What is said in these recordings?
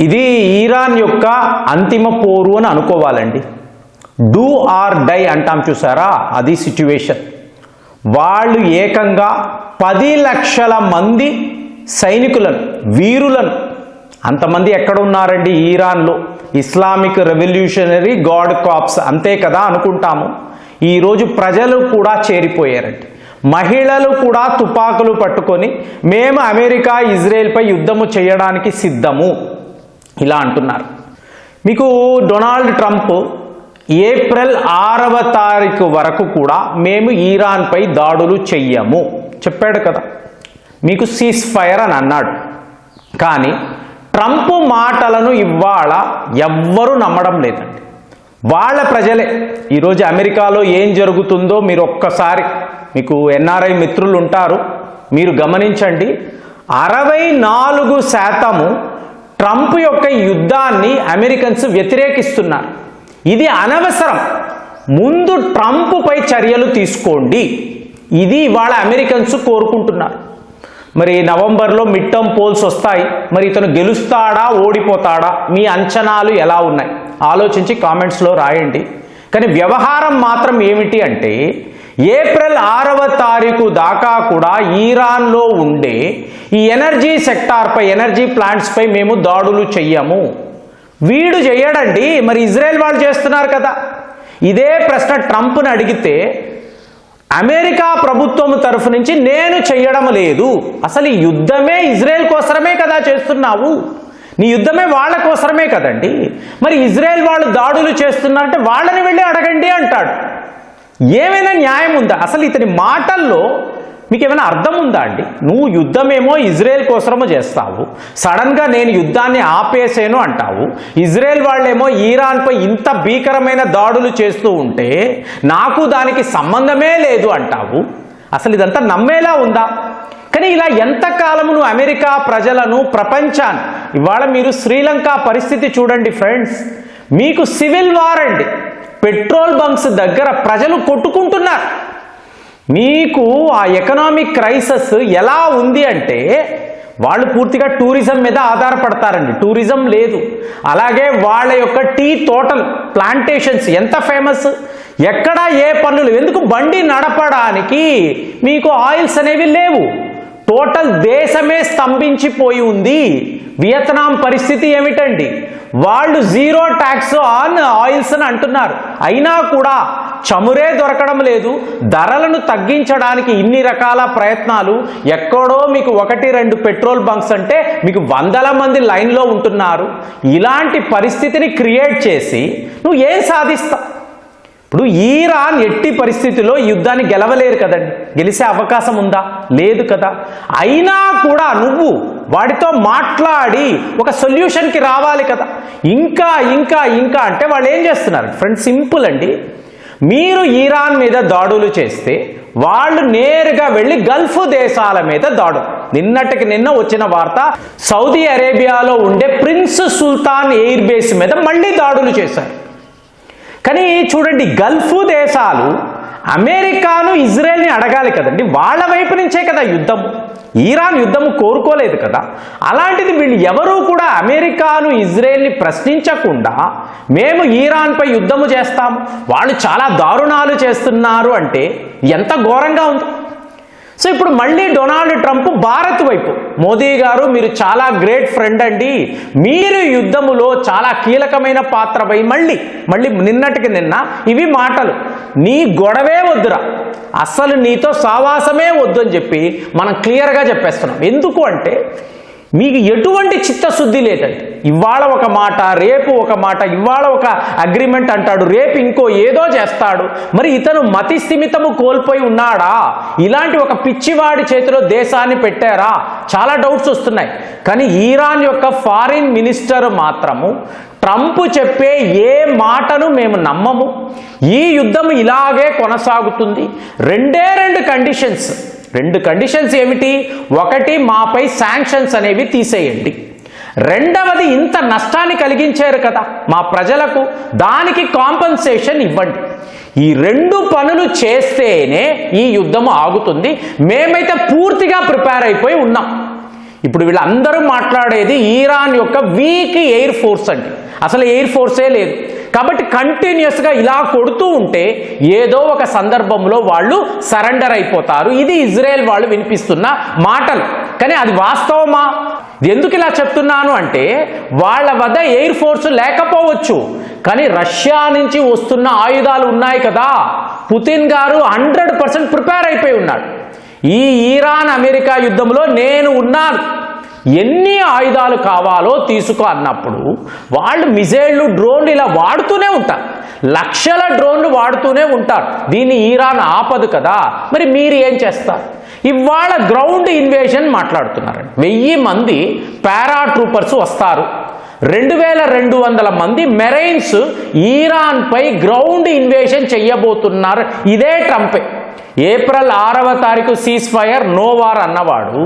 ఇది ఈరాన్ యొక్క అంతిమ పోరు అని అనుకోవాలండి. డూ ఆర్ డై అంటాం చూసారా, అది సిచ్యువేషన్. వాళ్ళు ఏకంగా 10 లక్షల మంది సైనికులను, వీరులను, అంతమంది ఎక్కడ ఉన్నారండి ఈరాన్లో? ఇస్లామిక్ రెవల్యూషనరీ గార్డ్ కార్ప్స్ అంతే కదా అనుకుంటాము. ఈరోజు ప్రజలు కూడా చేరిపోయారండి. మహిళలు కూడా తుపాకులు పట్టుకొని మేము అమెరికా ఇజ్రాయెల్పై యుద్ధము చేయడానికి సిద్ధము ఇలా అంటున్నారు. మీకు డొనాల్డ్ ట్రంప్ ఏప్రిల్ 6వ తారీఖు వరకు కూడా మేము ఈరాన్పై దాడులు చెయ్యము చెప్పాడు కదా, మీకు సీజ్ ఫైర్ అని అన్నాడు. కానీ ట్రంప్ మాటలను ఇవాళ ఎవ్వరూ నమ్మడం లేదండి. వాళ్ళ ప్రజలే ఈరోజు అమెరికాలో ఏం జరుగుతుందో మీరు ఒక్కసారి, మీకు ఎన్ఆర్ఐ మిత్రులు ఉంటారు, మీరు గమనించండి. 64% ట్రంప్ యొక్క యుద్ధాన్ని అమెరికన్స్ వ్యతిరేకిస్తున్నారు. ఇది అనవసరం, ముందు ట్రంప్పై చర్యలు తీసుకోండి, ఇది ఇవాళ అమెరికన్స్ కోరుకుంటున్నారు. మరి నవంబర్లో మిడ్ టర్మ్ పోల్స్ వస్తాయి. మరి ఇతను గెలుస్తాడా ఓడిపోతాడా, మీ అంచనాలు ఎలా ఉన్నాయి ఆలోచించి కామెంట్స్లో రాయండి. కానీ వ్యవహారం మాత్రం ఏమిటి అంటే ఏప్రిల్ 6వ తారీఖు దాకా కూడా ఈరాన్లో ఉండే ఈ ఎనర్జీ సెక్టార్పై, ఎనర్జీ ప్లాంట్స్పై మేము దాడులు చెయ్యము. వీడు చెయ్యడండి, మరి ఇజ్రాయెల్ వాళ్ళు చేస్తున్నారు కదా. ఇదే ప్రశ్న ట్రంప్ని అడిగితే అమెరికా ప్రభుత్వం తరఫు నుంచి నేను చెయ్యడం లేదు, అసలు ఈ యుద్ధమే ఇజ్రాయెల్ కోసమే కదా చేస్తున్నావు, నీ యుద్ధమే వాళ్ళ కోసమే కదండి, మరి ఇజ్రాయెల్ వాళ్ళు దాడులు చేస్తున్నారంటే వాళ్ళని వెళ్ళి అడగండి అంటాడు. ఏమైనా న్యాయం ఉందా అసలు ఇతని మాటల్లో? మీకు ఏమైనా అర్థం ఉందా అండి? నువ్వు యుద్ధమేమో ఇజ్రాయెల్ కోసమో చేస్తావు, సడన్గా నేను యుద్ధాన్ని ఆపేసేను అంటావు. ఇజ్రాయెల్ వాళ్ళేమో ఈరాన్పై ఇంత భీకరమైన దాడులు చేస్తూ ఉంటే నాకు దానికి సంబంధమే లేదు అంటావు. అసలు ఇదంతా నమ్మేలా ఉందా? కానీ ఇలా ఎంతకాలము నువ్వు అమెరికా ప్రజలను, ప్రపంచాన్ని, ఇవాళ మీరు శ్రీలంక పరిస్థితి చూడండి ఫ్రెండ్స్, మీకు సివిల్ వార్ అండి. పెట్రోల్ బంక్స్ దగ్గర ప్రజలు కొట్టుకుంటున్నారు. మీకు ఆ ఎకనామిక్ క్రైసిస్ ఎలా ఉంది అంటే వాళ్ళు పూర్తిగా టూరిజం మీద ఆధారపడతారండి, టూరిజం లేదు. అలాగే వాళ్ళ యొక్క టీ తోటలు, ప్లాంటేషన్స్ ఎంత ఫేమస్, ఎక్కడ ఏ పనులు, ఎందుకు బండి నడపడానికి మీకు ఆయిల్స్ అనేవి లేవు. టోటల్ దేశమే స్తంభించిపోయి ఉంది. వియత్నాం పరిస్థితి ఏమిటండి, వాళ్ళు 0 ట్యాక్స్ ఆన్ ఆయిల్స్ అని అంటున్నారు, అయినా కూడా చమురే దొరకడం లేదు. ధరలను తగ్గించడానికి ఇన్ని రకాల ప్రయత్నాలు, ఎక్కడో మీకు 1-2 పెట్రోల్ బంక్స్ అంటే మీకు 100 మంది లైన్లో ఉంటున్నారు. ఇలాంటి పరిస్థితిని క్రియేట్ చేసి నువ్వు ఏం సాధిస్తావు? ఇప్పుడు ఈరాన్ ఎట్టి పరిస్థితిలో యుద్ధాన్ని గెలవలేరు కదండి, గెలిచే అవకాశం ఉందా? లేదు కదా. అయినా కూడా నువ్వు వాడితో మాట్లాడి ఒక సొల్యూషన్కి రావాలి కదా. ఇంకా ఇంకా ఇంకా అంటే వాళ్ళు ఏం చేస్తున్నారు ఫ్రెండ్స్? సింపుల్ అండి, మీరు ఈరాన్ మీద దాడులు చేస్తే వాళ్ళు నేరుగా వెళ్ళి గల్ఫ్ దేశాల మీద దాడులు. నిన్నటికి నిన్న వచ్చిన వార్త, సౌదీ అరేబియాలో ఉండే ప్రిన్స్ సుల్తాన్ ఎయిర్ బేస్ మీద మళ్ళీ దాడులు చేశారు. కానీ చూడండి, గల్ఫ్ దేశాలు అమెరికాను, ఇజ్రాయెల్ని అడగాలి కదండి, వాళ్ళ వైపు నుంచే కదా యుద్ధం. ఈరాన్ యుద్ధం కోరుకోలేదు కదా. అలాంటిది వీళ్ళు ఎవరూ కూడా అమెరికాను, ఇజ్రాయెల్ని ప్రశ్నించకుండా మేము ఈరాన్పై యుద్ధము చేస్తాము, వాళ్ళు చాలా దారుణాలు చేస్తున్నారు అంటే ఎంత ఘోరంగా ఉంది. సో ఇప్పుడు మళ్ళీ డొనాల్డ్ ట్రంప్ భారత్ వైపు, మోదీ గారు మీరు చాలా గ్రేట్ ఫ్రెండ్ అండి, మీరు యుద్ధములో చాలా కీలకమైన పాత్ర వై మళ్ళీ నిన్నటికి నిన్న ఇవి మాటలు, నీ గొడవే వద్దురా, అసలు నీతో సావాసమే వద్దు అని చెప్పి మనం క్లియర్గా చెప్పేస్తున్నాం. ఎందుకు అంటే మీకు ఎటువంటి చిత్తశుద్ధి లేదండి. ఇవాళ ఒక మాట, రేపు ఒక మాట, ఇవాళ ఒక అగ్రిమెంట్ అంటాడు, రేపు ఇంకో ఏదో చేస్తాడు. మరి ఇతను మతి స్థిమితము కోల్పోయి ఉన్నాడా? ఇలాంటి ఒక పిచ్చివాడి చేతిలో దేశాన్ని పెట్టారా? చాలా డౌట్స్ వస్తున్నాయి. కానీ ఈరాన్ యొక్క ఫారిన్ మినిస్టర్ మాత్రము ట్రంప్ చెప్పే ఏ మాటను మేము నమ్మము, ఈ యుద్ధం ఇలాగే కొనసాగుతుంది. 2 కండిషన్స్. 2 కండిషన్స్ ఏమిటి? ఒకటి, మాపై శాంక్షన్స్ అనేవి తీసేయండి. రెండవది, ఇంత నష్టాన్ని కలిగించారు కదా మా ప్రజలకు, దానికి కాంపన్సేషన్ ఇవ్వండి. ఈ 2 పనులు చేస్తేనే ఈ యుద్ధం ఆగుతుంది. మేమైతే పూర్తిగా ప్రిపేర్ అయిపోయి ఉన్నాం. ఇప్పుడు వీళ్ళందరూ మాట్లాడేది ఈరాన్ యొక్క వీక్ ఎయిర్ ఫోర్స్ అండి. అసలు ఎయిర్ ఫోర్సే లేదు. కాబట్టి కంటిన్యూస్గా ఇలా కొడుతూ ఉంటే ఏదో ఒక సందర్భంలో వాళ్ళు సరెండర్ అయిపోతారు. ఇది ఇజ్రాయెల్ వాళ్ళు వినిపిస్తున్న మాటలు. కానీ అది వాస్తవమా? ఎందుకు ఇలా చెప్తున్నాను అంటే వాళ్ళ వద్ద ఎయిర్ ఫోర్స్ లేకపోవచ్చు, కానీ రష్యా నుంచి వస్తున్న ఆయుధాలు ఉన్నాయి కదా. పుతిన్ గారు 100% ప్రిపేర్ అయిపోయి ఉన్నాడు. ఈ ఈరాన్ అమెరికా యుద్ధంలో నేను ఉన్నాను, ఎన్ని ఆయుధాలు కావాలో తీసుకో అన్నప్పుడు వాళ్ళు మిజైళ్లు, డ్రోన్లు ఇలా వాడుతూనే ఉంటారు. లక్షల డ్రోన్లు వాడుతూనే ఉంటారు. దీన్ని ఈరాన్ ఆపదు కదా. మరి మీరు ఏం చేస్తారు? ఇవాళ గ్రౌండ్ ఇన్వేషన్ మాట్లాడుతున్నారండి. 1000 మంది పారాట్రూపర్స్ వస్తారు, 2200 మంది మెరైన్స్ ఈరాన్పై గ్రౌండ్ ఇన్వేషన్ చెయ్యబోతున్నారు. ఇదే ట్రంపే ఏప్రిల్ 6వ తారీఖు సీజ్ ఫైర్ నో వార్ అన్నవాడు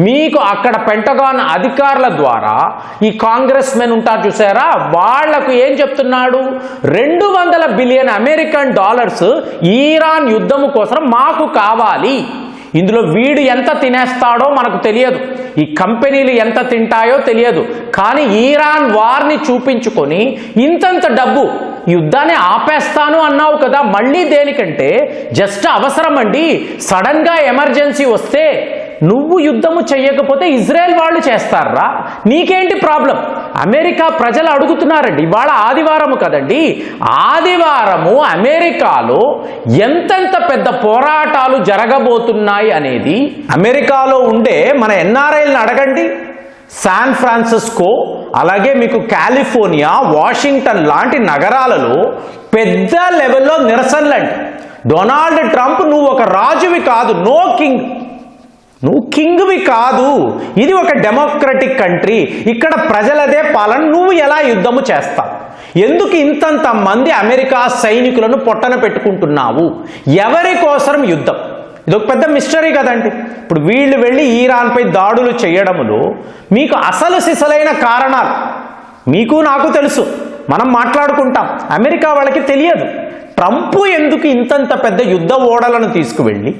మీకు అక్కడ పెంటగాన్ అధికారుల ద్వారా ఈ కాంగ్రెస్ మెన్ ఉంటారు చూసారా, వాళ్లకు ఏం చెప్తున్నాడు? 200 బిలియన్ అమెరికన్ డాలర్స్ ఈరాన్ యుద్ధము కోసం మాకు కావాలి. ఇందులో వీడు ఎంత తినేస్తాడో మనకు తెలియదు, ఈ కంపెనీలు ఎంత తింటాయో తెలియదు, కానీ ఈరాన్ వార్ని చూపించుకొని ఇంతంత డబ్బు, యుద్ధాన్ని ఆపేస్తాను అన్నావు కదా, మళ్ళీ దేనికంటే జస్ట్ అవసరం అండి. సడన్గా ఎమర్జెన్సీ వస్తే నువ్వు యుద్ధము చెయ్యకపోతే ఇజ్రాయెల్ వాళ్ళు చేస్తారా? నీకేంటి ప్రాబ్లం? అమెరికా ప్రజలు అడుగుతున్నారండి. ఇవాళ ఆదివారము కదండి, ఆదివారము అమెరికాలో ఎంతెంత పెద్ద పోరాటాలు జరగబోతున్నాయి అనేది అమెరికాలో ఉండే మన ఎన్ఆర్ఐలను అడగండి. శాన్ ఫ్రాన్సిస్కో, అలాగే మీకు కాలిఫోర్నియా, వాషింగ్టన్ లాంటి నగరాలలో పెద్ద లెవెల్లో నిరసనలండి. డొనాల్డ్ ట్రంప్ నువ్వు ఒక రాజువి కాదు, నో కింగ్, నువ్వు కింగ్వి కాదు, ఇది ఒక డెమోక్రటిక్ కంట్రీ, ఇక్కడ ప్రజలదే పాలన, నువ్వు ఎలా యుద్ధము చేస్తావు? ఎందుకు ఇంతంత మంది అమెరికా సైనికులను పొట్టన పెట్టుకుంటున్నావు? ఎవరి కోసం యుద్ధం? ఇదొక పెద్ద మిస్టరీ కదండి. ఇప్పుడు వీళ్ళు వెళ్ళి ఈరాన్పై దాడులు చేయడములో మీకు అసలు సిసలైన కారణాలు మీకు నాకు తెలుసు, మనం మాట్లాడుకుంటాం. అమెరికా వాళ్ళకి తెలియదు. ట్రంప్ ఎందుకు ఇంతంత పెద్ద యుద్ధ ఓడలను తీసుకువెళ్ళి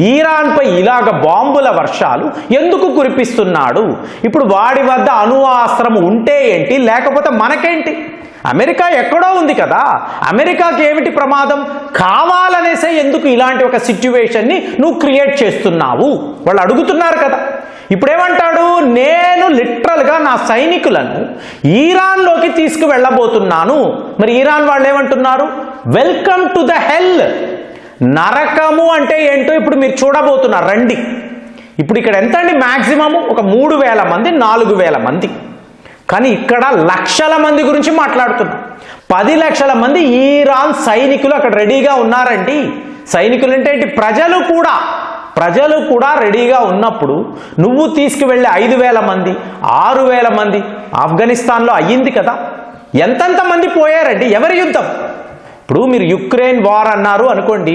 ఈరాన్పై ఇలాగ బాంబుల వర్షాలు ఎందుకు కురిపిస్తున్నాడు? ఇప్పుడు వాడి వద్ద అణువాస్త్రం ఉంటే ఏంటి, లేకపోతే మనకేంటి? అమెరికా ఎక్కడో ఉంది కదా, అమెరికాకి ఏమిటి ప్రమాదం? కావాలనేసే ఎందుకు ఇలాంటి ఒక సిచ్యువేషన్ని నువ్వు క్రియేట్ చేస్తున్నావు? వాళ్ళు అడుగుతున్నారు కదా. ఇప్పుడేమంటాడు? నేను లిటరల్గా నా సైనికులను ఈరాన్లోకి తీసుకువెళ్ళబోతున్నాను. మరి ఈరాన్ వాళ్ళు ఏమంటున్నారు? Welcome to the hell. నరకము అంటే ఏంటో ఇప్పుడు మీరు చూడబోతున్నారు, రండి. ఇప్పుడు ఇక్కడ ఎంత అండి? మ్యాక్సిమము ఒక 3000 మంది, 4000 మంది. కానీ ఇక్కడ లక్షల మంది గురించి మాట్లాడుతున్నాం. 10 లక్షల మంది ఈరాన్ సైనికులు అక్కడ రెడీగా ఉన్నారండి. సైనికులు అంటే ఏంటి? ప్రజలు కూడా రెడీగా ఉన్నప్పుడు నువ్వు తీసుకువెళ్ళే 5000 మంది, 6000 మంది ఆఫ్ఘనిస్తాన్లో అయ్యింది కదా. ఎంతెంత మంది పోయారండి? ఎవరి యుద్ధం? ఇప్పుడు మీరు యుక్రెయిన్ వార్ అన్నారు అనుకోండి,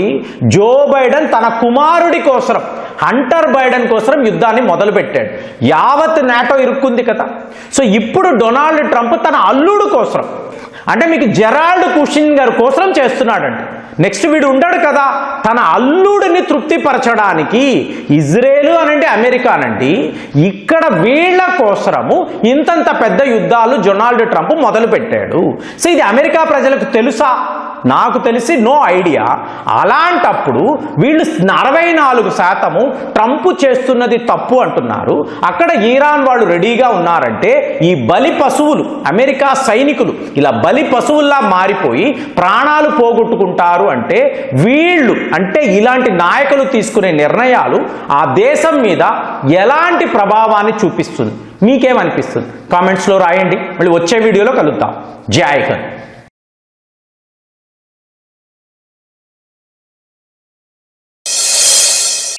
జో బైడెన్ తన కుమారుడి కోసం, హంటర్ బైడెన్ కోసం యుద్ధాన్ని మొదలుపెట్టాడు. యావత్ నాటో ఇరుక్కుంది కదా. సో ఇప్పుడు డొనాల్డ్ ట్రంప్ తన అల్లుడు కోసం, అంటే మీకు జెరాల్డ్ కుషింగర్ కోసం చేస్తున్నాడండి. నెక్స్ట్ వీడు ఉండడు కదా, తన అల్లుడిని తృప్తిపరచడానికి ఇజ్రాయేల్ అనండి, అమెరికానండి, ఇక్కడ వీళ్ళ కోసము ఇంతంత పెద్ద యుద్ధాలు డొనాల్డ్ ట్రంప్ మొదలు పెట్టాడు. సో ఇది అమెరికా ప్రజలకు తెలుసా? నాకు తెలిసి నో ఐడియా. అలాంటప్పుడు వీళ్ళు 64% ట్రంప్ చేస్తున్నది తప్పు అంటున్నారు. అక్కడ ఈరాన్ వాళ్ళు రెడీగా ఉన్నారంటే ఈ బలి పశువులు, అమెరికా సైనికులు ఇలా బలి పశువుల్లా మారిపోయి ప్రాణాలు పోగొట్టుకుంటారు అంటే వీళ్ళు, అంటే ఇలాంటి నాయకులు తీసుకునే నిర్ణయాలు ఆ దేశం మీద ఎలాంటి ప్రభావాన్ని చూపిస్తుంది? మీకేమనిపిస్తుంది? కామెంట్స్లో రాయండి. మళ్ళీ వచ్చే వీడియోలో కలుద్దాం. జై హింద్.